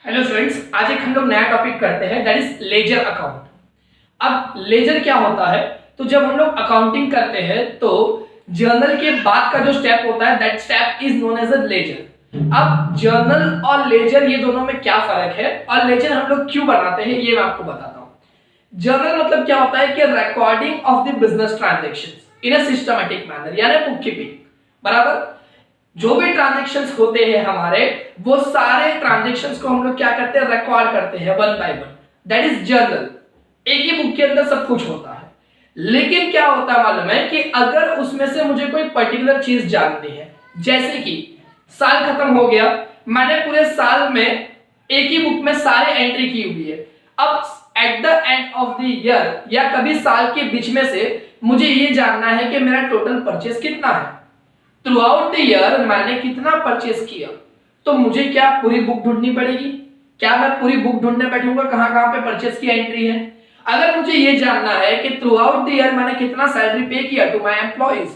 Hello students, आज एक हम लोग नया टॉपिक करते हैं दैट इज लेजर अकाउंट। अब लेजर क्या होता है? तो जब हम लोग अकाउंटिंग करते हैं तो जर्नल के बाद का जो स्टेप होता है that step is known as a ledger. अब जर्नल और लेजर ये दोनों में क्या फर्क है और लेजर हम लोग क्यों बनाते हैं ये मैं आपको बताता हूं। जर्नल मतलब क्या होता है कि recording of the business transactions in a systematic manner, यानी बुक कीपिंग। बराबर, जो भी ट्रांजैक्शंस होते हैं हमारे, वो सारे ट्रांजैक्शंस को हम लोग क्या करते हैं, रिकॉर्ड करते हैं one by one. That is journal. एक ही बुक के अंदर सब कुछ होता है। लेकिन क्या होता है मालूम है कि अगर उसमें से मुझे कोई पर्टिकुलर चीज जाननी है, जैसे कि साल खत्म हो गया, मैंने पूरे साल में एक ही बुक में सारे एंट्री की हुई है। अब at the end of the year या कभी साल के बीच में से मुझे ये जानना है कि मेरा टोटल परचेस कितना है, थ्रू आउट द ईयर मैंने कितना परचेस किया। तो मुझे क्या पूरी बुक ढूंढनी पड़ेगी? क्या मैं पूरी बुक ढूंढने बैठूंगा कहां कहां पे परचेस की एंट्री है? अगर मुझे ये जानना है कि थ्रू आउट द ईयर मैंने कितना सैलरी पे किया टू माय एम्प्लॉइज,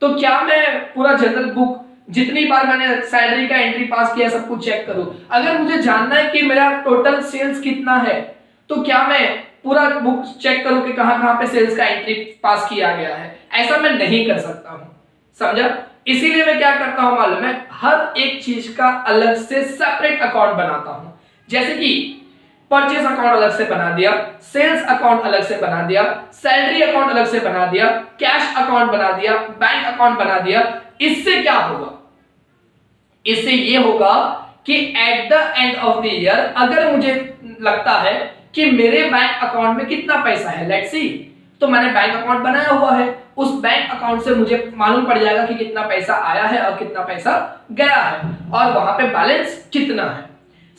तो क्या मैं पूरा जनरल बुक जितनी बार मैंने सैलरी का एंट्री पास किया सब कुछ चेक करूं? अगर मुझे जानना है कि मेरा टोटल सेल्स कितना है, तो क्या मैं पूरा बुक चेक करूं कि कहां कहां पे सेल्स का एंट्री पास किया गया है? ऐसा मैं नहीं कर सकता हूं। समझा? इसीलिए मैं क्या करता हूं मालूम है, हर एक चीज का अलग से सेपरेट अकाउंट बनाता हूं। जैसे कि परचेस अकाउंट अलग से बना दिया, सेल्स अकाउंट अलग से बना दिया, सैलरी अकाउंट अलग से बना दिया, कैश अकाउंट बना दिया, बैंक अकाउंट बना दिया। इससे क्या होगा? इससे ये होगा कि at the end of the year अगर मुझे लगता है कि मेरे बैंक अकाउंट में कितना पैसा है, लेट्स सी, तो मैंने बैंक अकाउंट बनाया हुआ है, उस बैंक अकाउंट से मुझे मालूम पड़ जाएगा कि कितना पैसा आया है और कितना पैसा गया है और वहां पे बैलेंस कितना है।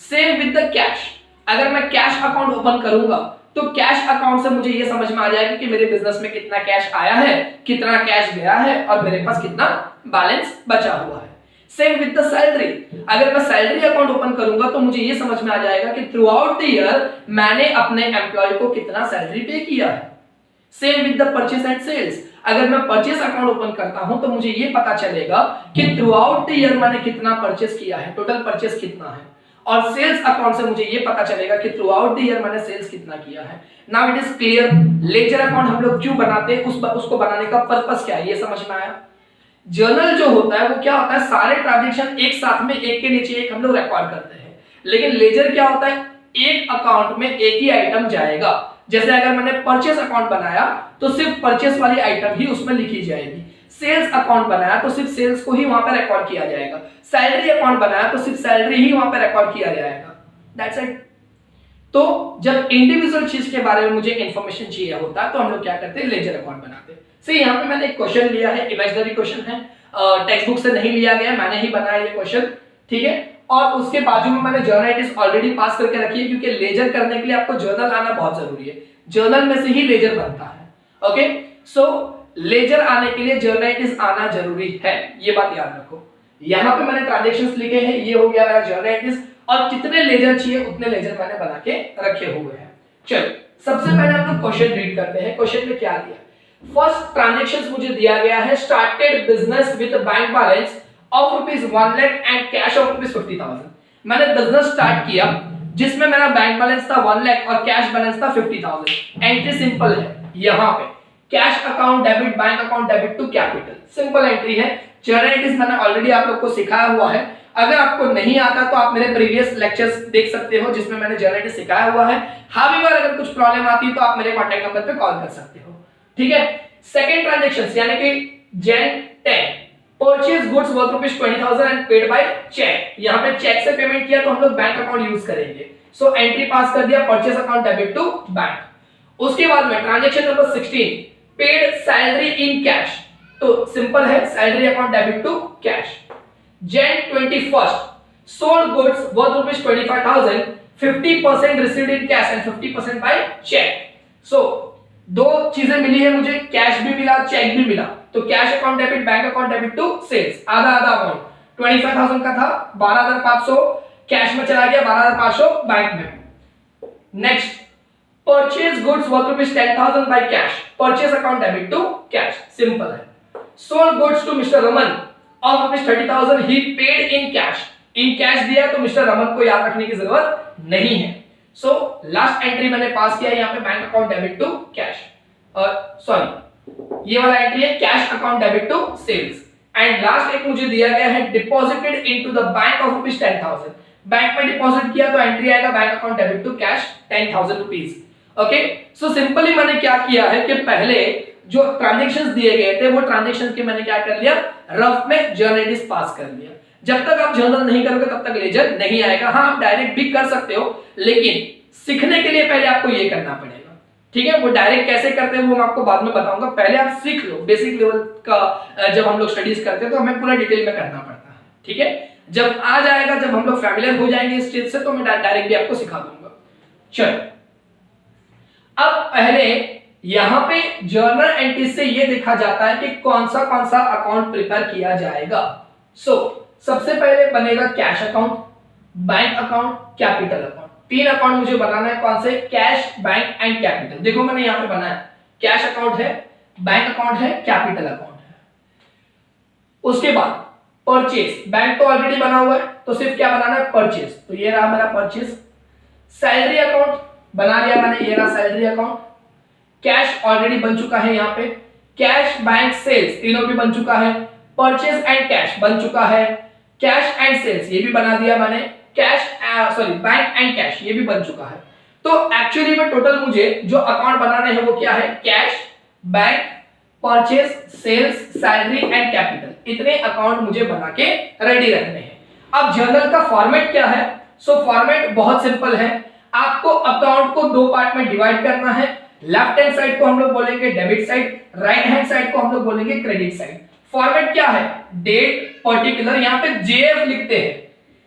Same with the cash. अगर मैं कैश अकाउंट ओपन करूंगा तो कैश अकाउंट से मुझे ये समझ में आ जाएगा कि मेरे बिजनेस में कितना कैश आया है, कितना कैश गया है और मेरे पास कितना बैलेंस बचा हुआ है। Same with the salary. अगर मैं सैलरी अकाउंट ओपन करूंगा तो मुझे ये समझ में आ जाएगा कि थ्रू आउट द ईयर मैंने अपने एम्प्लॉय को कितना सैलरी पे किया है। Same with the purchase and sales. अगर मैं परचेस अकाउंट ओपन करता हूं तो मुझे ये पता चलेगा कि थ्रू आउट द ईयर मैंने कितना परचेस किया है, टोटल परचेस कितना है। और सेल्स अकाउंट से मुझे ये पता चलेगा कि थ्रू आउट द ईयर मैंने सेल्स कितना किया है। Now it is clear ledger account हम लोग क्यों बनाते हैं, उसको बनाने का पर्पस क्या है, ये समझ में आया। जर्नल जो होता है वो क्या होता है, सारे ट्रांजैक्शन एक साथ में एक के नीचे एक हम लोग रिकॉर्ड करते हैं। लेकिन लेजर क्या होता है, एक अकाउंट में एक ही आइटम जाएगा। जैसे अगर मैंने परचेस अकाउंट बनाया तो सिर्फ परचेस वाली आइटम ही उसमें लिखी जाएगी। सेल्स अकाउंट बनाया तो सिर्फ सेल्स को ही वहां पे रिकॉर्ड किया जाएगा। सैलरी अकाउंट बनाया तो सिर्फ सैलरी ही वहां पे रिकॉर्ड किया जाएगा। That's it. तो जब इंडिविजुअल चीज के बारे में मुझे इंफॉर्मेशन चाहिए होता है तो हम लोग क्या करते हैं, लेजर अकाउंट बनाते हैं। सही, यहाँ पे मैंने एक क्वेश्चन लिया है, इमेजिनरी क्वेश्चन है, टेक्स्ट बुक से नहीं लिया गया, मैंने ही बनाया ये क्वेश्चन, ठीक है। और उसके बाजू में मैंने जर्नलाइटिस ऑलरेडी पास करके रखी है, क्योंकि लेजर करने के लिए आपको जर्नल आना बहुत जरूरी है। जर्नल में से ही लेजर बनता है। ओके, सो लेजर आने के लिए जर्नलाइटिस आना जरूरी है, ये बात याद रखो। यहाँ पे मैंने ट्रांजैक्शंस लिखे हैं, ये हो गया मेरा जर्नलाइटिस, और कितने लेजर चाहिए उतने लेजर मैंने बना के रखे हुए हैं। चलो सबसे पहले हम लोग क्वेश्चन रीड करते हैं। क्वेश्चन में क्या दिया? फर्स्ट ट्रांजैक्शंस मुझे दिया गया है, started business with bank balance of ₹1 lakh and cash of ₹50,000। मैंने बिजनेस स्टार्ट किया जिसमें मेरा बैंक बैलेंस था 1 लाख और कैश बैलेंस था 50,000। एंट्री सिंपल है, यहाँ पे cash account debit, bank account debit to capital, simple entry है। जर्नलाइटिस मैंने ऑलरेडी आप लोग को सिखाया हुआ है। अगर आपको नहीं आता तो आप मेरे प्रीवियस लेक्चर्स देख सकते हो जिसमें मैंने जर्नलाइटिस सिखाया हुआ है। हाउएवर अगर कुछ प्रॉब्लम आती है तो आप मेरे कॉन्टैक्ट नंबर पे कॉल कर सकते हो, ठीक है। सेकंड ट्रांजैक्शंस यानी कि Jan 10 purchase goods worth ₹20,000 and paid by cheque. यहां पे चेक से पेमेंट किया तो हम लोग बैंक अकाउंट यूज करेंगे। सो एंट्री पास कर दिया, purchase account debit to bank. उसके बाद में transaction number 16 paid salary in cash, तो सिंपल है, salary account debit to cash. Jan 21 sold goods worth ₹25,000, 50% received in cash and 50% by check। So दो चीजें मिली है मुझे, कैश भी मिला, चेक भी मिला। तो cash account debit, bank account debit to sales, आधा आधा अमाउंट 25,000 का था, 12,500 कैश में चला गया, 12,500 बैंक में। Next purchase goods worth ₹10,000 by cash, purchase account debit to cash, simple है। Sold goods to mister Raman of ₹30,000, he paid in cash, in cash दिया तो मिस्टर रमन को याद रखने की जरूरत नहीं है। सो लास्ट एंट्री मैंने पास किया है यहाँ पे bank account debit to cash, sorry ये वाला एंट्री है cash account debit to sales. And last एक मुझे दिया गया है deposited into the bank of rupees 10,000, bank में डिपॉजिट किया तो एंट्री आएगा bank account debit to cash 10,000 rupees. Okay, so simply मैंने क्या किया है कि पहले जो ट्रांजैक्शंस दिए गए थे वो ट्रांजैक्शन के मैंने क्या कर लिया, रफ में जर्नल एंट्रीज पास कर लिया। जब तक आप जर्नल नहीं करोगे तब तक लेजर नहीं आएगा। हाँ, आप डायरेक्ट भी कर सकते हो, लेकिन सीखने के लिए पहले आपको ये करना पड़ेगा। ठीक है, वो डायरेक्ट कैसे करते हैं वो मैं आपको बाद में बताऊंगा, पहले आप सीख लो। बेसिक लेवल का जब हम लोग स्टडीज करते हैं तो हमें पूरा डिटेल में करना पड़ता है। ठीक है, जब आ जाएगा, जब हम लोग फैमिलियर हो जाएंगे इस चीज से, तो मैं डायरेक्ट भी आपको सिखा दूंगा। चलो, अब पहले यहां पे जर्नल एंट्री से ये देखा जाता है कि कौन सा अकाउंट प्रिपेयर किया जाएगा। सबसे पहले बनेगा cash account, bank account, capital account. तीन अकाउंट मुझे बनाना है, कौन से, कैश, बैंक एंड कैपिटल। देखो मैंने यहां पे बनाया, कैश अकाउंट है, बैंक अकाउंट है, कैपिटल अकाउंट है। उसके बाद परचेज, बैंक तो ऑलरेडी बना हुआ है तो सिर्फ क्या बनाना है, परचेज। तो ये रहा मेरा परचेज। सैलरी अकाउंट बना लिया मैंने, ये रहा सैलरी अकाउंट। कैश ऑलरेडी बन चुका है यहाँ पे, कैश, बैंक, सेल्स तीनों भी बन चुका है। परचेज एंड कैश बन चुका है, कैश एंड सेल्स ये भी बना दिया मैंने, cash sorry bank and cash ये भी बन चुका है। तो एक्चुअली में टोटल मुझे जो अकाउंट बनाने हैं वो क्या है, cash, bank, purchase, sales, salary and capital. इतने अकाउंट मुझे बना के रेडी रखने हैं। अब जर्नल का फॉर्मेट क्या है, फॉर्मेट बहुत सिंपल है। आपको अकाउंट को दो पार्ट में डिवाइड करना है। लेफ्ट हैंड साइड को हम लोग बोलेंगे debit side, right hand side को हम लोग बोलेंगे क्रेडिट साइड। फॉर्मेट क्या है, डेट, पर्टिकुलर, यहाँ पे जेएफ लिखते हैं।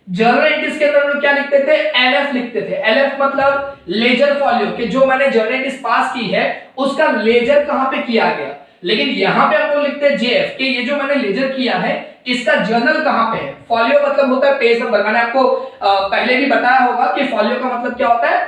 जर्नल एंट्रीज के अंदर हम लोग क्या लिखते थे, एलएफ लिखते थे। एलएफ मतलब लेजर फॉलियो, कि जो मैंने जर्नल एंट्रीज पास की है उसका लेजर कहां पे किया गया। लेकिन यहां पे हम लोग लिखते हैं जेएफ, कि ये जो मैंने लेजर किया है इसका जर्नल कहां पे है। फॉलियो मतलब होता है पेज नंबर। मैंने आपको पहले भी बताया होगा कि फॉलियो का मतलब क्या होता है,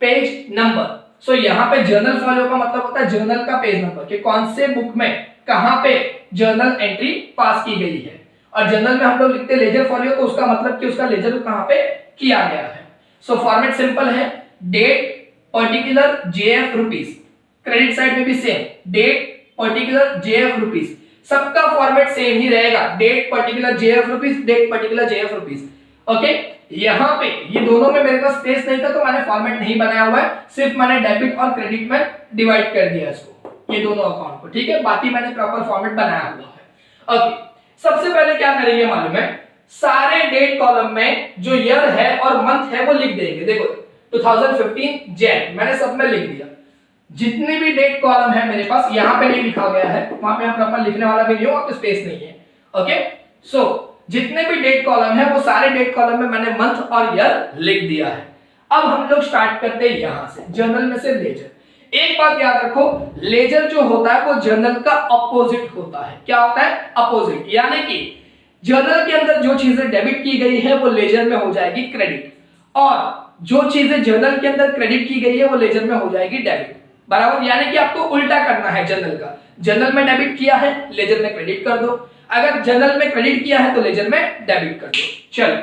पेज नंबर। सो यहाँ पे जर्नल फॉलियो का मतलब होता है जर्नल का पेज नंबर, कि कौन से बुक में कहां पे जर्नल एंट्री पास की गई है। और जर्नल में हम लोग लिखते हैं लेजर फॉलियो, तो उसका मतलब कि उसका लेजर कहां पे किया गया है। सो फॉर्मेट सिंपल है, date, particular, JF, rupees. Credit side में भी same, date, particular, JF, rupees. सबका फॉर्मेट सेम ही रहेगा, date, particular, JF, rupees, date, particular, JF, rupees. Okay, यहां पे ये दोनों में मेरे पास स्पेस नहीं था तो मैंने फॉर्मेट नहीं बनाया हुआ है, सिर्फ मैंने डेबिट और क्रेडिट में डिवाइड कर दिया इसको, ये दोनों अकाउंट को। ठीक है, बाकी मैंने प्रॉपर फॉर्मेट बनाया हुआ है। ओके, सबसे पहले क्या करेंगे मालूम है, सारे डेट कॉलम में जो ईयर है और मंथ है वो लिख देंगे। देखो 2015 जैन मैंने सब में लिख दिया। जितनी भी डेट कॉलम है मेरे पास, यहाँ पे नहीं लिखा गया है, वहां पे मैं प्रॉपर लिखने वाला भी नहीं हूं, तो स्पेस नहीं है। ओके, सो जितने भी डेट कॉलम है वो सारे डेट कॉलम में मैंने मंथ और ईयर लिख दिया है। अब हम लोग स्टार्ट करते हैं यहां से, जर्नल में से लेजर। एक बात याद रखो, लेजर जो होता है वो जर्नल का अपोजिट होता है। क्या होता है, अपोजिट। यानी कि जर्नल के अंदर जो चीजें डेबिट की गई है वो लेजर में हो जाएगी क्रेडिट, और जो चीजें जर्नल के अंदर क्रेडिट की गई है वो लेजर में हो जाएगी डेबिट। बराबर, यानी कि आपको उल्टा करना है जर्नल का। जर्नल में डेबिट किया है, लेजर में क्रेडिट कर दो। अगर जर्नल में क्रेडिट किया है तो लेजर में डेबिट कर दो। चलो,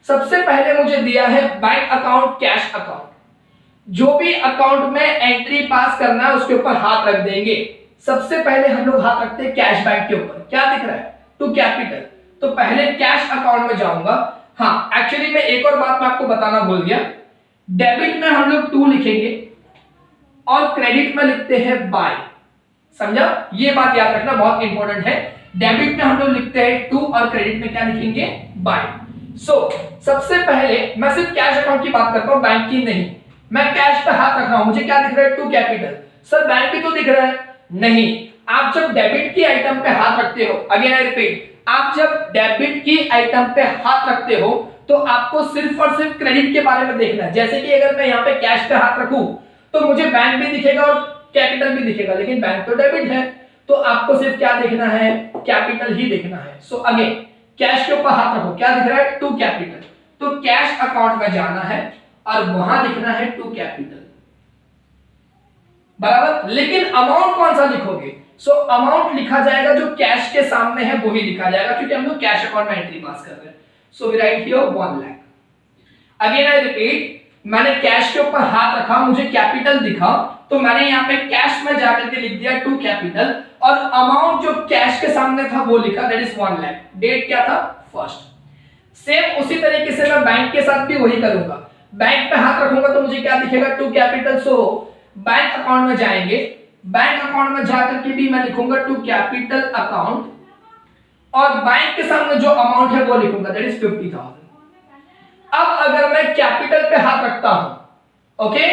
सबसे पहले मुझे दिया है बैंक अकाउंट, कैश अकाउंट। जो भी अकाउंट में एंट्री पास करना है उसके ऊपर हाथ रख देंगे। सबसे पहले हम लोग हाथ रखते हैं कैश बैंक के ऊपर। क्या दिख रहा है, टू कैपिटल। तो पहले कैश अकाउंट में जाऊंगा। हाँ, एक्चुअली मैं एक और बात मैं आपको बताना भूल गया, डेबिट में हम लोग 2 लिखेंगे और क्रेडिट में लिखते हैं बाय। समझा, ये बात याद रखना बहुत इंपॉर्टेंट है। डेबिट में हम लोग लिखते हैं 2 और क्रेडिट में क्या लिखेंगे, बाय। सबसे पहले मैं सिर्फ कैश अकाउंट की बात करता हूं, बैंक की नहीं। मैं कैश पे हाथ रख रहा हूं, मुझे क्या दिख रहा है, टू कैपिटल। सर बैंक भी तो दिख रहा है, नहीं। आप जब डेबिट की आइटम पे हाथ रखते हो, अगेन आई रिपीट, आप जब डेबिट की आइटम पे हाथ रखते हो तो आपको सिर्फ और सिर्फ क्रेडिट के बारे में देखना है। जैसे कि अगर मैं यहाँ पे कैश पे हाथ रखूं तो मुझे बैंक भी दिखेगा और कैपिटल भी दिखेगा, लेकिन बैंक तो डेबिट है, तो आपको सिर्फ क्या देखना है, कैपिटल ही देखना है। सो अगेन कैश के ऊपर हाथ रखो, क्या दिख रहा है, टू कैपिटल। तो कैश अकाउंट में जाना है और वहां लिखना है टू कैपिटल, बराबर। लेकिन अमाउंट कौन सा लिखोगे, अमाउंट लिखा जाएगा जो कैश के सामने है वही लिखा जाएगा, क्योंकि हम लोग कैश अकाउंट में एंट्री पास कर रहे हैं। So we write here 1 lakh. Again I repeat, मैंने कैश के ऊपर हाथ रखा, मुझे कैपिटल दिखा, तो मैंने यहाँ पे कैश में जाकर के लिख दिया 2 कैपिटल, और अमाउंट जो कैश के सामने था वो लिखा, दैट इज 1 लाख। डेट क्या था? फर्स्ट। सेम उसी तरीके से मैं बैंक के साथ भी वही करूंगा। बैंक पे हाथ रखूंगा तो मुझे क्या दिखेगा? 2 कैपिटल। सो बैंक अकाउंट में जाएंगे, बैंक अकाउंट में जाकर के भी मैं लिखूंगा 2 कैपिटल अकाउंट, और बैंक के सामने जो अमाउंट है वो लिखूंगा, दैट इज 50,000। अब अगर मैं कैपिटल पे हाथ रखता हूं, ओके,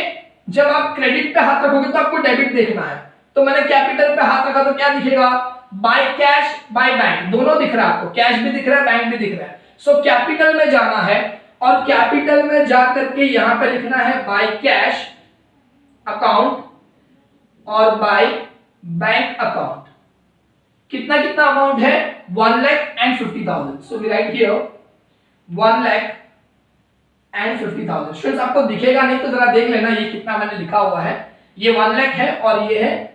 जब आप क्रेडिट पे हाथ रखोगे तो आपको डेबिट देखना है, तो मैंने कैपिटल पे हाथ रखा तो क्या दिखेगा? बाय कैश बाय बैंक, दोनों दिख रहा है आपको, कैश भी दिख रहा है, बैंक भी दिख रहा है। सो कैपिटल में जाना है, और कैपिटल में जाकर के यहां पे लिखना है बाय कैश अकाउंट और बाय बैंक अकाउंट। कितना कितना अमाउंट है? 1,50,000। So we write here 1,50,000। Students आपको दिखेगा नहीं तो जरा देख लेना ये कितना मैंने लिखा हुआ है। ये 1 लाख है और ये है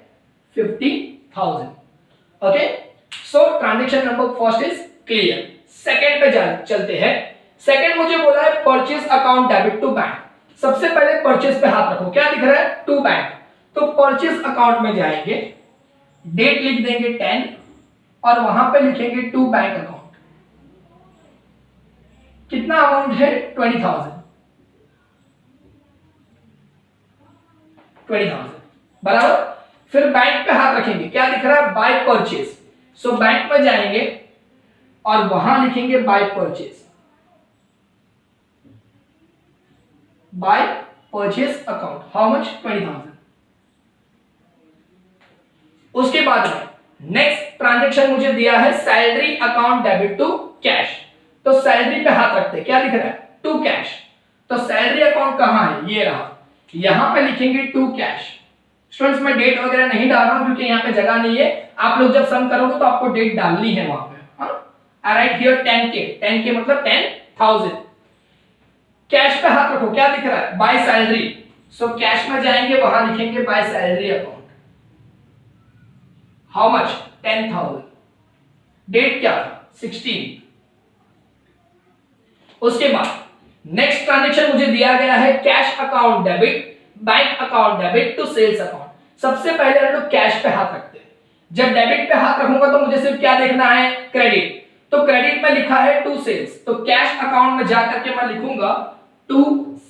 50,000। Okay, so transaction number first is clear. Second पे चलते हैं। सेकंड मुझे बोला है purchase account debit to bank. सबसे पहले परचेज पे हाथ रखो, क्या दिख रहा है? To bank. तो परचेज अकाउंट में जाएंगे, डेट लिख देंगे 10 और वहां पे लिखेंगे टू बैंक अकाउंट। कितना अमाउंट है? 20,000। 20,000 बराबर। फिर बैंक पे हाथ रखेंगे, क्या दिख रहा है? By purchase. सो बैंक में जाएंगे और वहां लिखेंगे by purchase, by purchase account. How much? 20,000। उसके बाद में नेक्स्ट ट्रांजैक्शन मुझे दिया है salary account debit to cash. तो सैलरी पे हाथ रखते, क्या दिख रहा है? To cash. तो सैलरी अकाउंट कहां है? ये रहा, यहां पे लिखेंगे टू कैश। स्टूडेंट्स मैं डेट वगैरह नहीं डाल रहा हूं क्योंकि यहां पे जगह नहीं है। आप लोग जब सम करोगे तो आपको डेट डालनी है वहां पे। आई राइट हियर 10K। 10K मतलब 10,000। कैश पे हाथ रखो, क्या दिख रहा है? By salary. सो कैश में जाएंगे, वहां लिखेंगे by salary account. How much? 10,000। Date क्या था? 16। उसके बाद नेक्स्ट ट्रांजैक्शन मुझे दिया गया है cash account debit bank account debit to sales account. सबसे पहले हम लोग कैश पे हाथ रखते हैं। जब डेबिट पे हाथ रखूंगा तो मुझे सिर्फ क्या देखना है? क्रेडिट। तो क्रेडिट में लिखा है टू सेल्स, तो कैश अकाउंट में जाकर के मैं लिखूंगा टू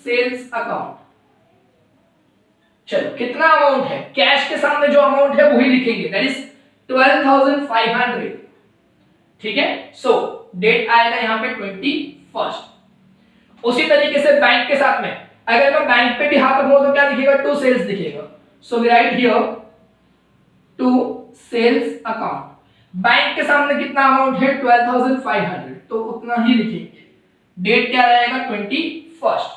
सेल्स अकाउंट। चलो कितना अमाउंट है? कैश के सामने जो अमाउंट है वही लिखेंगे, दैट इज 12,500। ठीक है। सो डेट आएगा यहां पे 21st। उसी तरीके से बैंक के साथ में अगर मैं बैंक पे भी हाथ रखूंगा तो क्या दिखेगा? टू सेल्स दिखेगा। So we write here to sales account. Bank के सामने कितना अमाउंट है? 12,500, तो उतना ही लिखेंगे। डेट क्या रहेगा? 21st।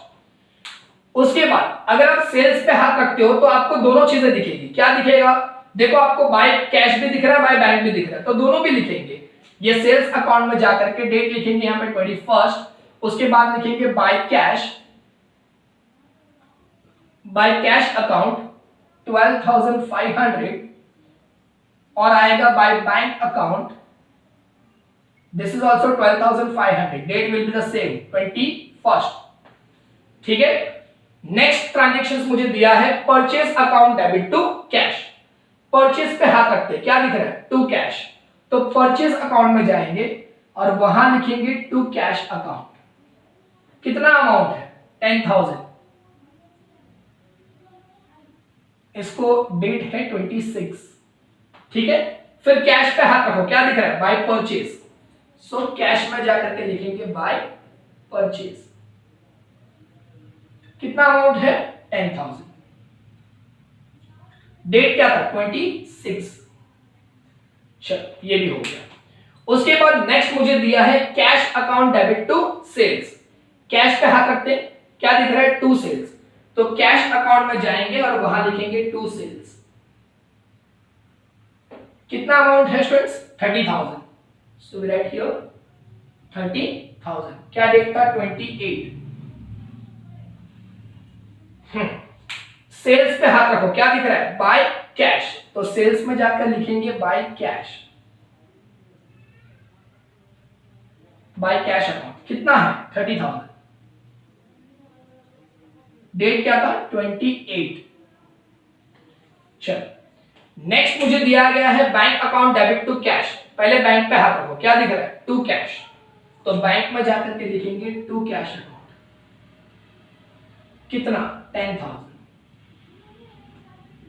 उसके बाद अगर आप सेल्स पे हाथ रखते हो तो आपको दोनों चीजें दिखेगी। क्या दिखेगा? देखो आपको बाय कैश भी दिख रहा है, बाय बैंक भी दिख रहा है, तो दोनों भी लिखेंगे। ये सेल्स अकाउंट में जाकर के डेट लिखेंगे यहां पे 21st। उसके बाद लिखेंगे बाय कैश अकाउंट 12,500 और आएगा by bank account, this is also 12,500। Date will be the same 21st। ठीक है। नेक्स्ट ट्रांजैक्शंस मुझे दिया है purchase account debit to cash. Purchase पे हाथ रखते, क्या दिख रहा है? To cash. तो परचेज अकाउंट में जाएंगे और वहां लिखेंगे टू कैश अकाउंट। कितना अमाउंट है? 10,000। इसको डेट है 26। ठीक है। फिर कैश पे हाथ रखो, क्या दिख रहा है? By purchase. सो कैश में जाकर के लिखेंगे बाय परचेज। कितना अमाउंट है? 10,000। डेट क्या था? 26। चलो ये भी हो गया। उसके बाद नेक्स्ट मुझे दिया है cash account debit to sales. Cash पे हाथ रखते, क्या दिख रहा है? To sales. तो कैश अकाउंट में जाएंगे और वहां लिखेंगे टू सेल्स। कितना अमाउंट है students? 30,000। So we write here 30,000। क्या डेट था? 28। सेल्स पे हाथ रखो, क्या दिख रहा है? By cash. तो सेल्स में जाकर लिखेंगे by cash. Bye cash account कितना है 30,000। डेट क्या था 28। चलो नेक्स्ट मुझे दिया गया है bank account debit to cash. पहले बैंक पे हाथ रखो, क्या दिख रहा है टू कैश, तो बैंक में जाकर के लिखेंगे टू कैश अकाउंट कितना 10,000।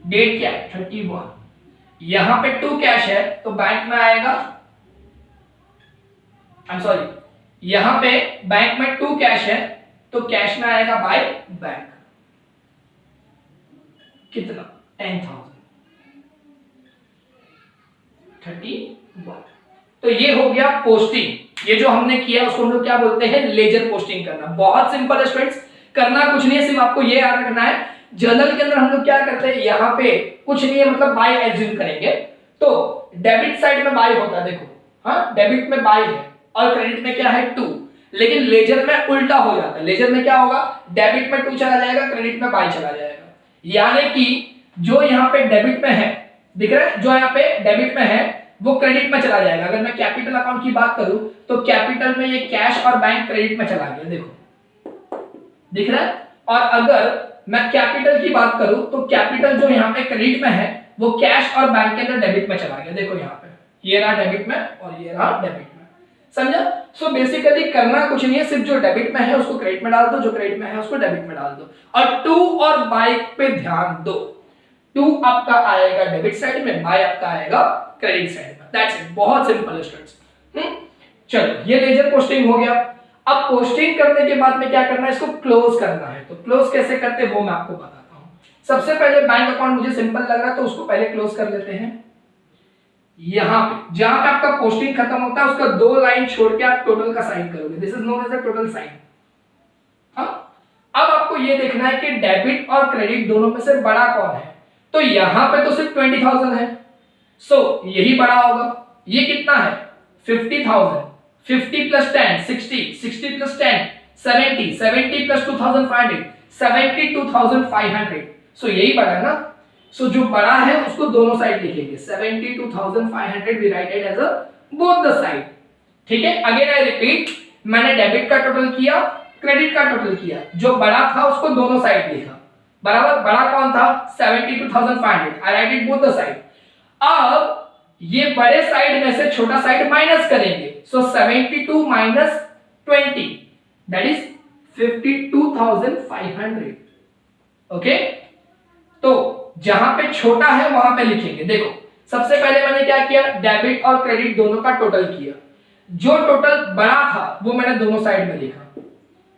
डेट क्या है 31। यहां पे टू कैश है तो बैंक में आएगा, आई एम सॉरी, यहां पे बैंक में टू कैश है तो कैश में आएगा बाय बैंक कितना 10,000 31। तो ये हो गया पोस्टिंग। ये जो हमने किया उसको हम लोग क्या बोलते हैं लेजर पोस्टिंग करना। बहुत सिंपल है स्टूडेंट्स, करना कुछ नहीं है, सिर्फ आपको ये याद रखना है। जर्नल के अंदर हम लोग क्या करते हैं, यहाँ पे कुछ नहीं है, मतलब बाय एज्यूम करेंगे तो डेबिट साइड में बाय होता है, देखो हाँ डेबिट में बाय है और क्रेडिट में क्या है टू, लेकिन लेजर में उल्टा हो जाता है। लेजर में क्या होगा, डेबिट में टू चला जाएगा, क्रेडिट में बाय चला जाएगा। यानी कि जो यहाँ पे डेबिट में है, दिख रहा है, जो यहाँ पे डेबिट में है वो क्रेडिट में चला जाएगा। अगर मैं कैपिटल अकाउंट की बात करूं तो कैपिटल में ये कैश और बैंक क्रेडिट में चला गया, देखो दिख रहा है। और अगर मैं कैपिटल की बात करूं तो कैपिटल जो यहाँ पे क्रेडिट में है वो कैश और बैंक के अंदर डेबिट में चला गया, देखो यहाँ पे ये रहा डेबिट में और ये रहा डेबिट में, समझा। सो बेसिकली करना कुछ नहीं है, सिर्फ जो डेबिट में है उसको क्रेडिट में डाल दो, जो क्रेडिट में है उसको डेबिट में डाल दो। और टू और बाय पे ध्यान दो, टू आपका आएगा डेबिट साइड में, बाय आपका आएगा क्रेडिट साइड में। दैट्स इट, बहुत सिंपल है स्टूडेंट्स। चलो ये लेजर पोस्टिंग हो गया। अब पोस्टिंग करने के बाद में क्या करना है, इसको क्लोज करना है। तो क्लोज कैसे करते हैं वो मैं आपको बताता हूं। सबसे पहले बैंक अकाउंट मुझे सिंपल लग रहा है तो उसको पहले क्लोज कर लेते हैं। यहां पे जहां पे आपका पोस्टिंग खत्म होता है उसका दो लाइन छोड़ के आप टोटल का साइन करोगे, this is known as a total sign. अब आपको ये देखना है कि डेबिट और क्रेडिट दोनों में से बड़ा कौन है। तो यहां पे तो सिर्फ 20,000 है, सो यही बड़ा होगा। ये कितना है 50,000, 50 प्लस 10 60, 60 प्लस 10 70, 70 प्लस 2,500 72,500, सो यही बड़ा है ना। सो जो बड़ा है उसको दोनों साइड लिखेंगे, 72,500 we write it as a both the side. ठीक है, अगेन आई रिपीट, मैंने डेबिट का टोटल किया, क्रेडिट का टोटल किया, जो बड़ा था उसको दोनों साइड लिखा, बराबर। बड़ा कौन था 72,500, I write it both the side. अब ये बड़े साइड में से छोटा साइड माइनस करेंगे, सो 72 माइनस 20 दैट इज 52,500। ओके, तो जहां पे छोटा है वहां पे लिखेंगे। देखो सबसे पहले मैंने क्या किया, डेबिट और क्रेडिट दोनों का टोटल किया, जो टोटल बड़ा था वो मैंने दोनों साइड में लिखा,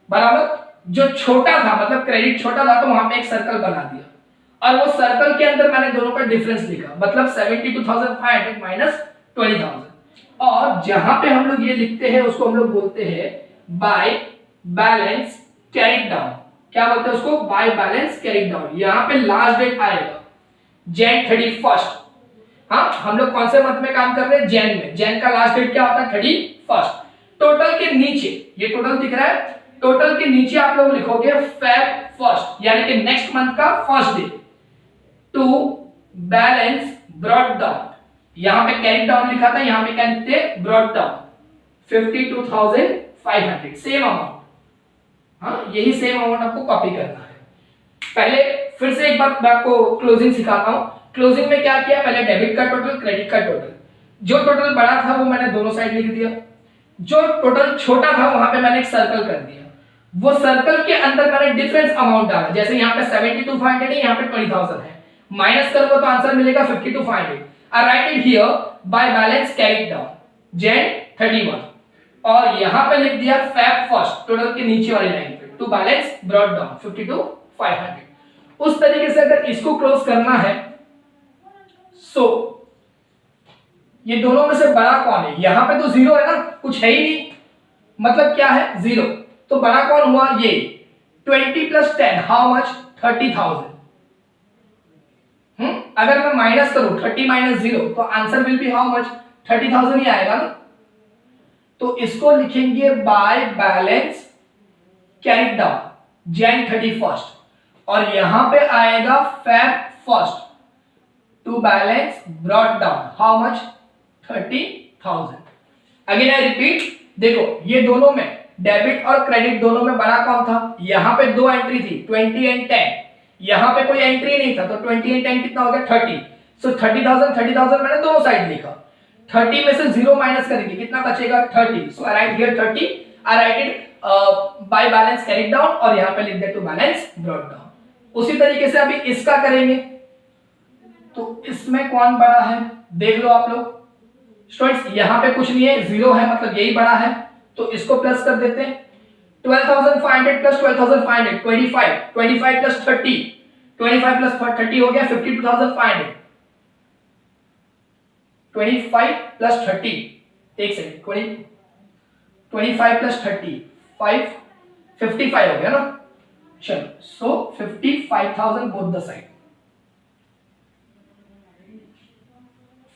बराबर। जो छोटा था मतलब क्रेडिट छोटा था तो वहां पे एक सर्कल बना दिया और वो सर्कल के अंदर मैंने दोनों का डिफरेंस लिखा, मतलब 72,500 माइनस 20,000। और जहां पे हम लोग ये लिखते हैं उसको हम लोग बोलते हैं बाय बैलेंस कैरिड डाउन। क्या बोलते हैं उसको, बाय बैलेंस कैरिड डाउन। यहां पे लास्ट डेट आएगा जैन 31। हाँ, हम लोग कौन से मंथ में काम कर रहे हैं, जैन में। जैन का लास्ट डेट क्या होता है 31। टोटल के नीचे ये टोटल दिख रहा है, टोटल के नीचे आप लोग लिखोगे फेब 1 यानी कि नेक्स्ट मंथ का first day to balance brought down. यहां पे कैरी डाउन लिखा था, यहां पे क्या लिखते हैं ब्रॉट डाउन 52,500, सेम अमाउंट। हाँ, यही सेम अमाउंट आपको कॉपी करना है। पहले फिर से एक बार मैं आपको क्लोजिंग सिखाता हूं। क्लोजिंग में क्या किया, पहले डेबिट का टोटल, क्रेडिट का टोटल। जो टोटल बड़ा था वो मैंने दोनों साइड लिख दिया, जो टोटल छोटा था वहां पे मैंने एक सर्कल कर दिया। वो सर्कल के अंदर मैंने डिफरेंस अमाउंट डाला, जैसे यहाँ पे 72,500 है, यहाँ पे 20,000 है, माइनस करूंगा तो आंसर मिलेगा 52,500। I write it here by balance carried down Jan 31 और यहां पे लिख दिया फेब 1 टोटल के नीचे वाली लाइन पे टू बैलेंस ब्रॉट डाउन 52,500। उस तरीके से अगर इसको क्लोज करना है, सो ये दोनों में से बड़ा कौन है, यहां पे तो जीरो है ना, कुछ है ही नहीं, मतलब क्या है जीरो। तो बड़ा कौन हुआ, ये 20 प्लस 10 हाउ मच 30,000। अगर मैं माइनस करूं 30 माइनस 0 तो answer will be how much 30,000 ही आएगा ना। तो इसको लिखेंगे बाय बैलेंस कैरिड डाउन जैन 31 और यहां पे आएगा Feb 1 to balance brought down how much 30,000। Again I repeat, देखो ये दोनों में डेबिट और क्रेडिट दोनों में बड़ा कौन था, यहाँ पे दो एंट्री थी 20 एंड 10, यहाँ पे कोई एंट्री नहीं था, तो 20 एंड 10 कितना हो गया 30। सो 30,000 मैंने दोनों साइड लिखा, 30 में से 0 माइनस करेंगे कितना बचेगा 30। So I write here 30, I write it by balance carried down और यहाँ पे लिख दे टू बैलेंस ब्रॉट डाउन। उसी तरीके से अभी इसका करेंगे, तो इसमें कौन बड़ा है देख लो आप लोग स्टूडेंट्स, यहाँ पे कुछ नहीं है 0 है मतलब यही बड़ा है, तो इसको प्लस कर देते हैं 12,500 प्लस 12,500 25, 25 प्लस 30, 25 प्लस 30 हो गया 52,500, 25 प्लस 30, एक सेकंड 25 प्लस 30 5 55 हो गया ना, चलो सो 55,000 both the side,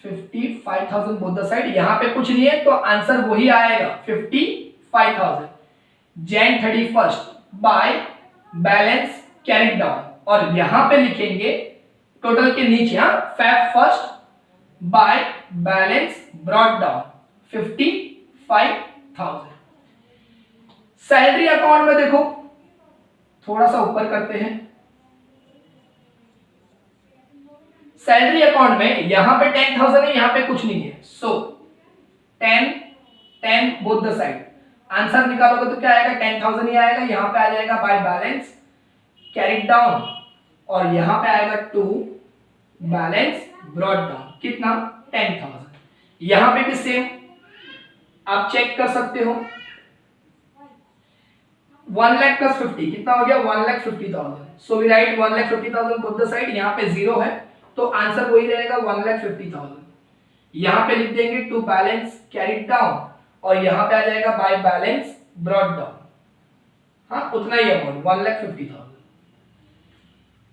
55,000 both the side, यहां पे कुछ नहीं है तो आंसर वही आएगा 55,000 Jan 31 bye balance carried down, और यहां पे लिखेंगे टोटल के नीचे Feb 1 by balance brought down 55,000। Salary account में देखो थोड़ा सा ऊपर करते हैं, सैलरी अकाउंट में यहां पे 10,000 है, यहां पे कुछ नहीं है, सो 10 बोथ द साइड, आंसर निकालोगे तो क्या आएगा 10,000 ही आएगा, यहां पे आ जाएगा बाय बैलेंस कैरिड डाउन और यहां पे आएगा टू बैलेंस ब्रॉट डाउन, कितना 10,000। यहां पे भी सेम आप चेक कर सकते हो 1 लाख प्लस 50 कितना हो गया 1,50,000, so we write 1,50,000 both the side, यहां पे 0 है तो आंसर वही रहेगा 1,50,000। यहां पे लिख देंगे टू बैलेंस कैरिड डाउन और यहां पे आ जाएगा बाय बैलेंस ब्रॉट डाउन, हाँ उतना ही अमाउंट 1,50,000।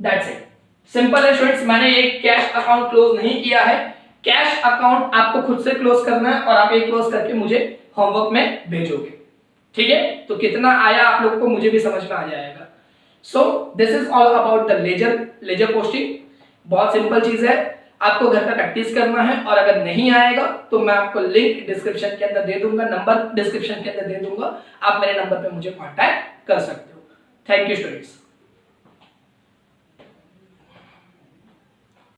दैट्स इट, सिंपल है स्टूडेंट्स, मैंने एक कैश अकाउंट क्लोज नहीं किया है, कैश अकाउंट आपको खुद से क्लोज करना है और आप ये क्लोज करके मुझे होमवर्क में भेजोगे, ठीक है। तो कितना आया आप लोगों को मुझे भी समझ में आ जाएगा। So this is all about the ledger posting, बहुत सिंपल चीज है, आपको घर पे प्रैक्टिस करना है, और अगर नहीं आएगा तो मैं आपको लिंक डिस्क्रिप्शन के अंदर दे दूंगा, नंबर डिस्क्रिप्शन के अंदर दे दूंगा, आप मेरे नंबर पे मुझे कांटेक्ट कर सकते हो। Thank you students.